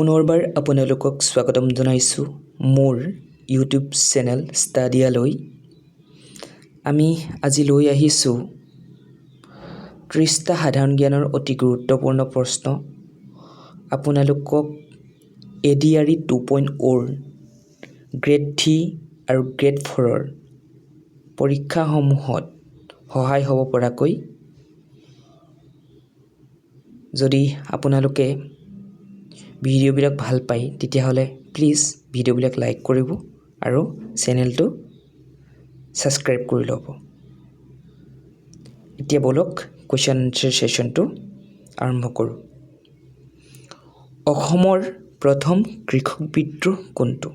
পুনৰবাৰ আপোনালোকক স্বাগতম জনাইছোঁ মোৰ ইউটিউব চেনেল ষ্টাডিয়ালৈ। আমি আজি লৈ আহিছোঁ 30টা সাধাৰণ জ্ঞানৰ অতি গুৰুত্বপূৰ্ণ প্ৰশ্ন। আপোনালোকক ADRE 2.0 গ্ৰেড 3 আৰু গ্ৰেড 4ৰ পৰীক্ষাসমূহত সহায় হ'ব পৰাকৈ। যদি আপোনালোকে ভিডিঅ'বিলাক ভাল পায় তেতিয়াহ'লে প্লিজ ভিডিঅ'বিলাক লাইক কৰিব আৰু চেনেলটো ছাবস্ক্ৰাইব কৰি ল'ব। এতিয়া বলক কুৱেশ্যন আনচাৰ ছেশ্যনটো আৰম্ভ কৰোঁ। অসমৰ প্ৰথম কৃষক বিদ্ৰোহ কোনটো?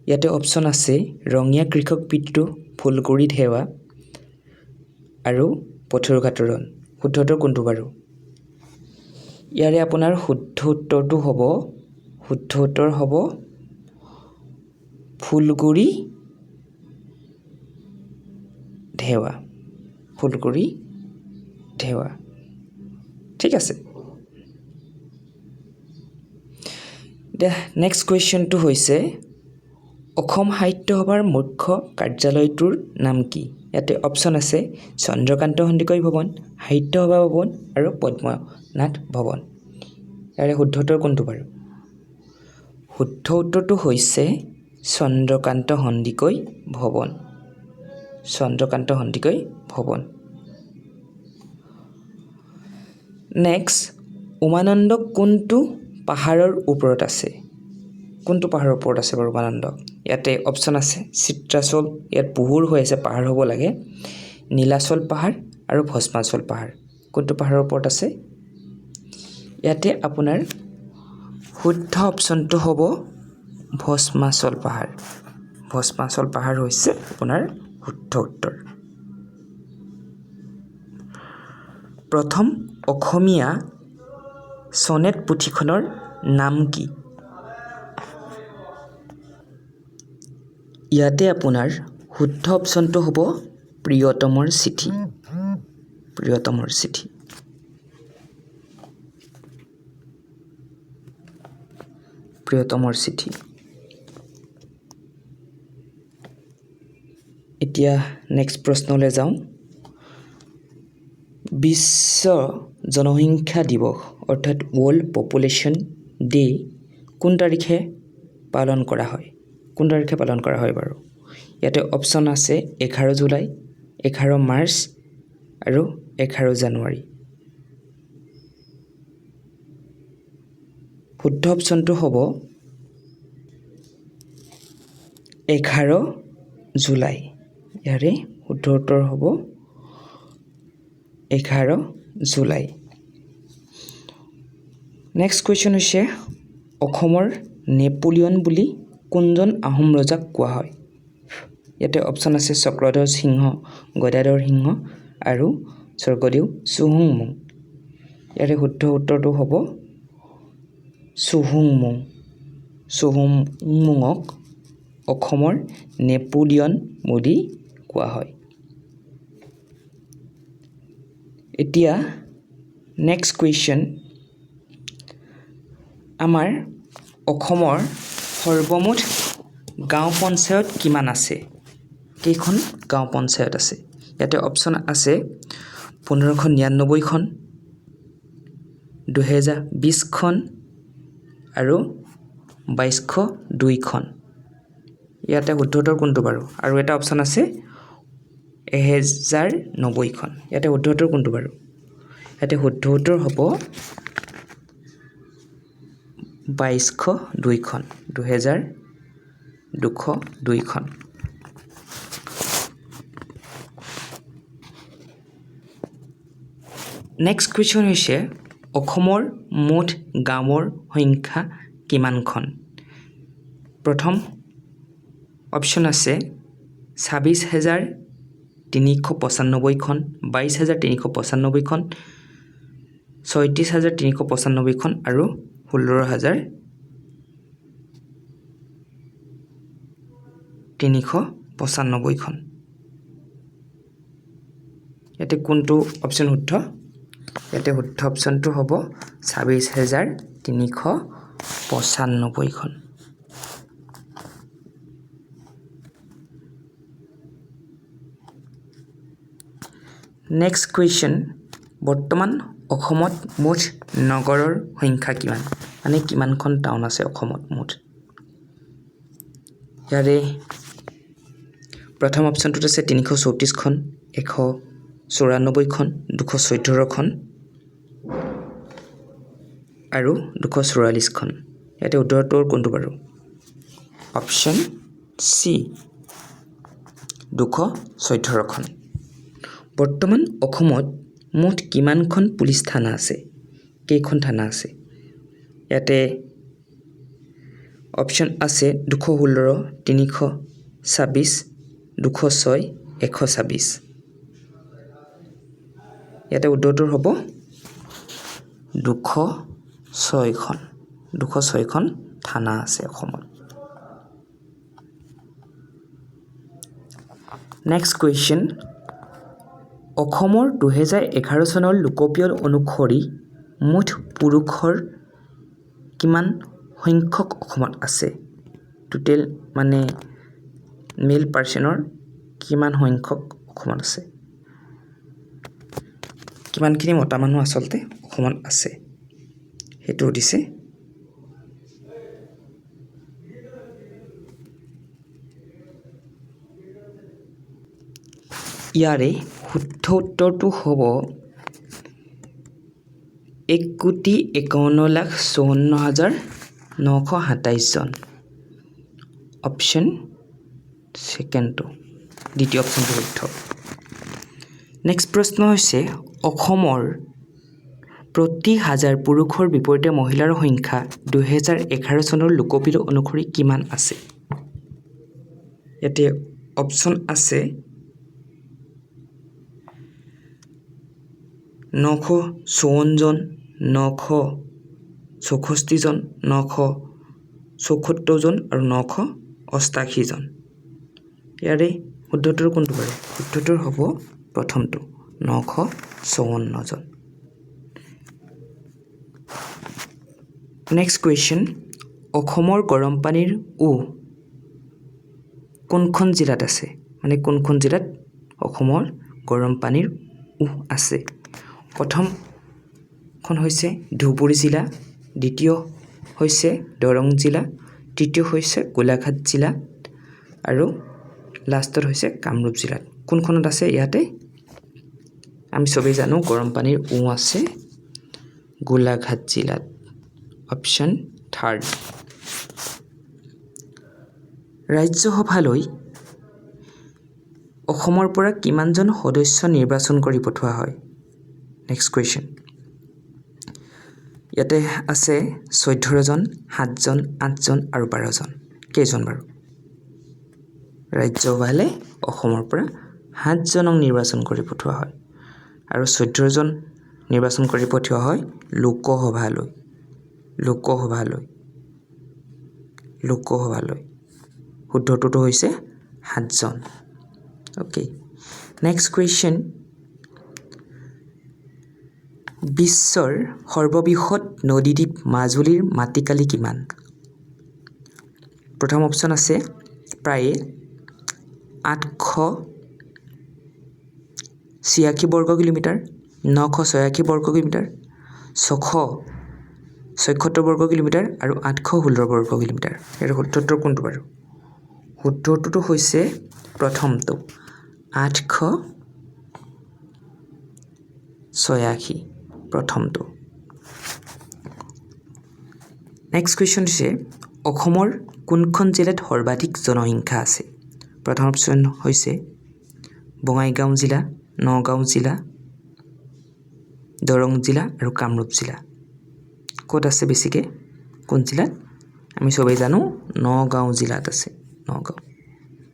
ইয়াতে অপশ্যন আছে ৰঙিয়া কৃষক বিদ্ৰোহ, ফুলগুৰি ধেৱা আৰু পথৰুঘাটৰণ। শুদ্ধটো কোনটো বাৰু? ইয়াৰে আপোনাৰ শুদ্ধ উত্তৰটো হ'ব ফুলগুৰি ধেৱা। ফুলগুৰি ধেৱা। ঠিক আছে। নেক্সট কুৱেশ্যনটো হৈছে অসম সাহিত্য সভাৰ মুখ্য কাৰ্যালয়টোৰ নাম কি? ইয়াতে অপশ্যন আছে চন্দ্ৰকান্ত সন্দিকৈ ভৱন, সাহিত্য সভা ভৱন আৰু পদ্মনাথ ভৱন। ইয়াৰে শুদ্ধ উত্তৰ কোনটো বাৰু? শুদ্ধ উত্তৰটো হৈছে চন্দ্ৰকান্ত সন্দিকৈ ভৱন। চন্দ্ৰকান্ত সন্দিকৈ ভৱন। নেক্সট, উমানন্দ কোনটো পাহাৰৰ ওপৰত আছে? কোনটো পাহাৰৰ ওপৰত আছে বাৰু উমানন্দ? ইয়াতে অপশ্যন আছে চিত্ৰাচল, ইয়াত পোহৰ হৈ আছে পাহাৰ হ'ব লাগে, নীলাচল পাহাৰ আৰু ভস্মাচল পাহাৰ। কোনটো পাহাৰৰ ওপৰত আছে? ইয়াতে আপোনাৰ শুদ্ধ অপশ্যনটো হ'ব ভস্মাচল পাহাৰ। ভস্মাচল পাহাৰ হৈছে আপোনাৰ শুদ্ধ উত্তৰ। প্ৰথম অসমীয়া ছনেট পুথিখনৰ নাম কি? ইয়াতে আপোনাৰ শুদ্ধ অপশ্যনটো হ'ব প্ৰিয়তমৰ চিঠি। প্ৰিয়তমৰ চিঠি। প্ৰিয়তমৰ চিঠি। এতিয়া নেক্সট প্ৰশ্নলৈ যাওঁ। বিশ্ব জনসংখ্যা দিৱস অৰ্থাৎ ৱৰ্ল্ড পপুলেশ্যন ডে কোন তাৰিখে পালন কৰা হয়? কোন তাৰিখে পালন কৰা হয় বাৰু? ইয়াতে অপশ্যন আছে 11 জুলাই, 11 মাৰ্চ আৰু 11 জানুৱাৰী। শুদ্ধ অপশ্যনটো হ'ব 11 জুলাই। ইয়াৰে শুদ্ধ উত্তৰ হ'ব 11 জুলাই। নেক্সট কুৱেশ্যন হৈছে অসমৰ নেপোলিয়ন বুলি কোনজন আহোম ৰজাক কোৱা হয়? ইয়াতে অপশ্যন আছে চক্ৰধ্বজ সিংহ, গদাধৰ সিংহ আৰু স্বৰ্গদেউ চুহুংমুং। ইয়াৰে শুদ্ধ উত্তৰটো হ'ব চুহুংমুং। চুহুংমুঙক অসমৰ নেপোলিয়ন বুলি কোৱা হয়। এতিয়া নেক্সট কুৱেশ্যন, আমাৰ অসমৰ সৰ্বমুঠ গাঁও পঞ্চায়ত কিমান আছে? কেইখন গাঁও পঞ্চায়ত আছে? ইয়াতে অপশ্যন আছে 1599খন, 2020খন আৰু 2202খন। ইয়াতে শুদ্ধ উত্তৰ কোনটো বাৰু? আৰু এটা অপশ্যন আছে 1090খন। ইয়াতে শুদ্ধ উত্তৰ কোনটো বাৰু? ইয়াতে শুদ্ধ উত্তৰ হ'ব 2202খন। 2202খন। নেক্সট কুৱেশ্যন হৈছে অসমৰ মুঠ গাঁৱৰ সংখ্যা কিমানখন? প্ৰথম অপশ্যন আছে 26,395খন, 22,395খন, 36,395খন আৰু 16,395খন। ইয়াতে কোনটো অপশ্যন শুদ্ধ? ইয়াতে শুদ্ধ অপশ্যনটো হ'ব 26,395 95খন। নেক্সট কুৱেশ্যন, বৰ্তমান অসমত মুঠ নগৰৰ সংখ্যা কিমান? মানে কিমানখন টাউন আছে অসমত মুঠ? ইয়াৰে প্ৰথম অপশ্যনটোত আছে 334খন, 194খন, 214খন আৰু 244খন। ইয়াতে উত্তৰটো কোনটো বাৰু? অপশ্যন চি 214খন। বৰ্তমান অসমত মুঠ কিমানখন পুলিচ থানা আছে? কেইখন থানা আছে? ইয়াতে অপশ্যন আছে 216, 326, 206, 126। ইয়াতে উত্তৰটো হ'ব 206খন। 206খন থানা আছে অসমত। নেক্সট কুৱেশ্যন, অসমৰ 2011 চনৰ লোকপিয়ল অনুসৰি মুঠ পুৰুষৰ কিমান সংখ্যক অসমত আছে? টোটেল মানে মেল পাৰ্চনৰ কিমান সংখ্যক অসমত আছে? কিমানখিনি মতা মানুহ আচলতে অসমত আছে সেইটো সুধিছে। ইয়াৰে শুদ্ধ উত্তৰটো হ'ব 1,51,54,927 জন। অপশ্যন ছেকেণ্ডটো, দ্বিতীয় অপশ্যনটো শুদ্ধ। নেক্সট প্ৰশ্ন হৈছে, অসমৰ প্ৰতি 1000 পুৰুষৰ বিপৰীতে মহিলাৰ সংখ্যা 2011 চনৰ লোকপিয়ল অনুসৰি কিমান আছে? ইয়াতে অপশ্যন আছে 954 জন, 964 জন, 974 জন আৰু 988 জন। ইয়াৰে শুদ্ধটোৰ কোনটো বাৰু? শুদ্ধটোৰ হ'ব প্ৰথমটো 954 জন। নেক্সট কুৱেশ্যন, অসমৰ গৰম পানীৰ কোনখন জিলাত আছে? মানে কোনখন জিলাত অসমৰ গৰম পানীৰ আছে? প্ৰথমখন হৈছে ধুবুৰী জিলা, দ্বিতীয় হৈছে দৰং জিলা, তৃতীয় হৈছে গোলাঘাট জিলা আৰু লাষ্টত হৈছে কামৰূপ জিলাত। কোনখনত আছে? ইয়াতে আমি চবেই জানো গৰম পানীৰ আছে গোলাঘাট জিলাত। Option third. ৰাজ্যসভালৈ অসমৰ পৰা কিমানজন সদস্য নিৰ্বাচন কৰি পঠোৱা হয়? নেক্সট কুৱেশ্যন, ইয়াতে আছে 14 জন, 7 জন, 8 জন আৰু 12 জন। কেইজন বাৰু? ৰাজ্যসভালৈ অসমৰ পৰা 7 জনক নিৰ্বাচন কৰি পঠোৱা হয় আৰু 14 জন নিৰ্বাচন কৰি পঠোৱা হয় লোকসভালৈ। শুদ্ধটোতো হৈছে 7 জন। অ'কে, নেক্সট কুৱেশ্যন, বিশ্বৰ সৰ্ববৃহৎ নদীদ্বীপ মাজুলীৰ মাটিকালি কিমান? প্ৰথম অপশ্যন আছে প্ৰায় 886 বৰ্গ কিলোমিটাৰ, 986 বৰ্গ কিলোমিটাৰ, 676 বৰ্গ কিলোমিটাৰ আৰু 816 বৰ্গ কিলোমিটাৰ। ইয়াৰ শুদ্ধটো কোনটো বাৰু? শুদ্ধটোতো হৈছে প্ৰথমটো 886, প্ৰথমটো। নেক্সট কুৱেশ্যন হৈছে, অসমৰ কোনখন জিলাত সৰ্বাধিক জনসংখ্যা আছে? প্ৰথম অপশ্যন হৈছে বঙাইগাঁও জিলা, নগাঁও জিলা, দৰং জিলা আৰু কামৰূপ জিলা। ক'ত আছে বেছিকৈ? কোন জিলাত? আমি চবেই জানো নগাঁও জিলাত আছে। নগাঁও,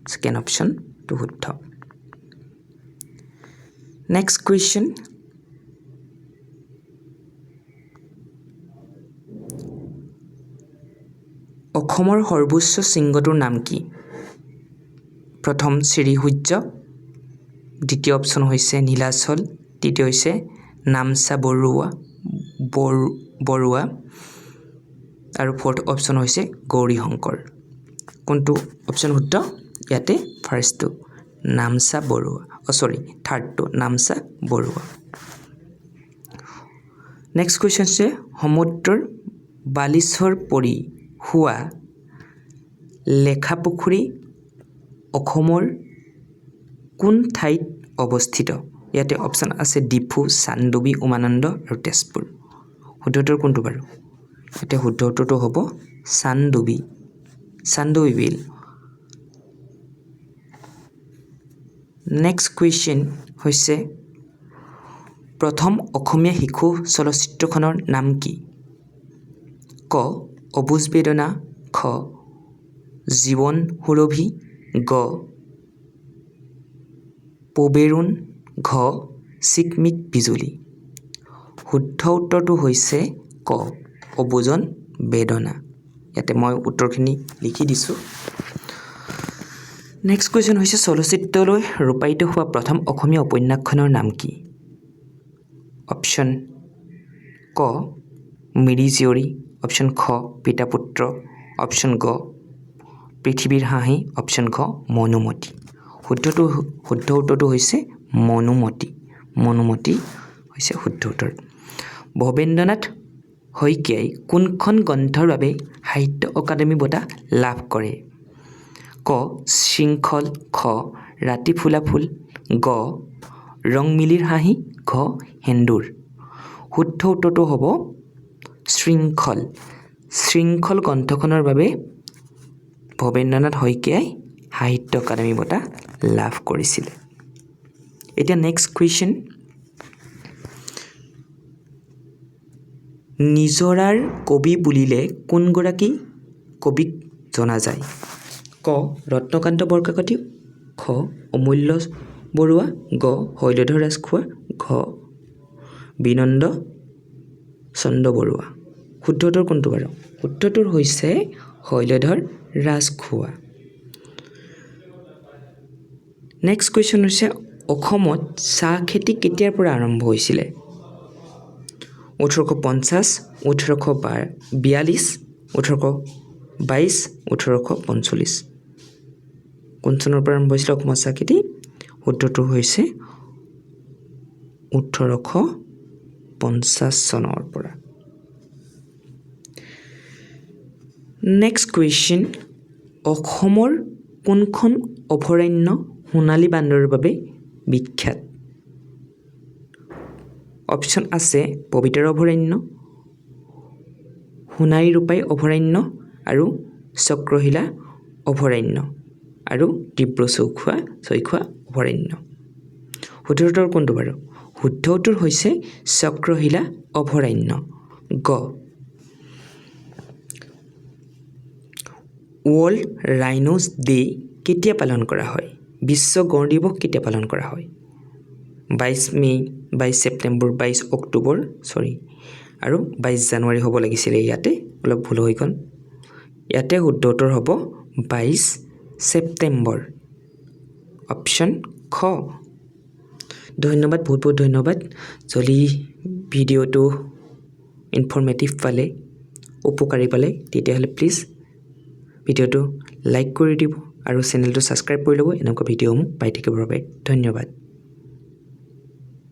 ছেকেণ্ড অপশ্যনটো শুদ্ধ। নেক্সট কুৱেশ্যন, অসমৰ সৰ্বোচ্চ শৃংগটোৰ নাম কি? প্ৰথম শ্ৰীসূৰ্য, দ্বিতীয় অপশ্যন হৈছে নীলাচল, তৃতীয় হৈছে নামচা বৰুৱা, আৰু ফৰ্থ অপশ্যন হৈছে গৌৰী শংকৰ কোনটো অপশ্যন শুদ্ধ ইয়াতে ফাৰ্ষ্টটো নামচা বৰুৱা থাৰ্ডটো নামচা বৰুৱা নেক্সট কোৱেশ্চন আছে সমুদ্ৰৰ বালিচৰ পৰি হোৱা লেখাপুখুৰী অসমৰ কোন ঠাইত অৱস্থিত ইয়াতে অপশ্যন আছে ডিফু চান্দুবি উমানন্দ আৰু তেজপুৰ শুদ্ধ উত্তৰ কোনটো বাৰু ইয়াতে শুদ্ধ উত্তৰটো হ'ব চান্দুবি বিল নেক্সট কুৱেশ্যন হৈছে প্ৰথম অসমীয়া শিশু চলচ্চিত্ৰখনৰ নাম কি ক অবুজ বেদনা খ জীৱন সুৰভি গ পবেৰুণ ঘ চিকমিক বিজুলী শুদ্ধ উত্তৰটো হৈছে ক অবুজন বেদনা ইয়াতে মই উত্তৰখিনি লিখি দিছোঁ নেক্সট কুৱেশ্যন হৈছে চলচ্চিত্ৰলৈ ৰূপায়িত হোৱা প্ৰথম অসমীয়া উপন্যাসখনৰ নাম কি অপশ্যন ক মিৰি জীয়ৰী অপশ্যন খ পিতা পুত্ৰ অপশ্যন গ পৃথিৱীৰ হাঁহি অপশ্যন খ মনুমতি শুদ্ধ উত্তৰটো হৈছে মনুমতি হৈছে শুদ্ধ উত্তৰ ভৱেন্দ্ৰনাথ শইকীয়াই কোনখন গ্ৰন্থৰ বাবে সাহিত্য অকাডেমি বঁটা লাভ কৰে ক শৃংখল খ ৰাতি ফুলা ফুল গ ৰং মিলিৰ হাঁহি ঘ সেন্দুৰ শুদ্ধ উত্তৰটো হ'ব শৃংখল গ্ৰন্থখনৰ বাবে ভৱেন্দ্ৰনাথ শইকীয়াই সাহিত্য অকাডেমি বঁটা লাভ কৰিছিলে এতিয়া নেক্সট কুৱেশ্যন নিজৰাৰ কবি বুলিলে কোনগৰাকী কবিক জনা যায় ক ৰত্নকান্ত বৰকাকতি খ অমূল্য বৰুৱা গ শৈলধৰ ৰাজখোৱা ঘ বিনন্দ চন্দ্ৰ বৰুৱা শুদ্ধ উত্তৰ কোনটো বাৰু শুদ্ধটোৰ হৈছে শৈলধৰ ৰাজখোৱা নেক্সট কুৱেশ্যন হৈছে অসমত চাহ খেতি কেতিয়াৰ পৰা আৰম্ভ হৈছিলে 1850 1842 1822 1845 কোন চনৰ পৰা আৰম্ভ হৈছিলে অসমত চাহ খেতি শুদ্ধটো হৈছে 1850 চনৰ পৰা নেক্সট কুৱেশ্যন অসমৰ কোনখন অভয়াৰণ্য সোণালী বান্দৰৰ বাবে বিখ্যাত অপশ্যন আছে পবিতৰা অভয়াৰণ্য সোণাই ৰূপাই অভয়াৰণ্য আৰু চক্ৰশিলা অভয়াৰণ্য আৰু ডিব্ৰু চৈখোৱা অভয়াৰণ্য শুদ্ধ উত্তৰ কোনটো বাৰু শুদ্ধ উত্তৰ হৈছে চক্ৰশিলা অভয়াৰণ্য গ ৱৰ্ল্ড ৰাইনোছ ডে কেতিয়া পালন কৰা হয় বিশ্ব গঁড় দিৱস কেতিয়া পালন কৰা হয় 22 মে 22 ছেপ্টেম্বৰ 22 অক্টোবৰ আৰু 22 জানুৱাৰী হ'ব লাগিছিলে ইয়াতে অলপ ভুল হৈ গ'ল ইয়াতে শুদ্ধ উত্তৰ হ'ব 22 ছেপ্টেম্বৰ অপশ্যন খ ধন্যবাদ বহুত ধন্যবাদ যদি ভিডিঅ'টো ইনফৰ্মেটিভ পালে উপকাৰী পালে তেতিয়াহ'লে প্লিজ ভিডিঅ'টো লাইক কৰি দিব আৰু চেনেলটো ছাবস্ক্ৰাইব কৰি ল'ব এনেকুৱা ভিডিঅ'সমূহ পাই থাকিবৰ বাবে ধন্যবাদ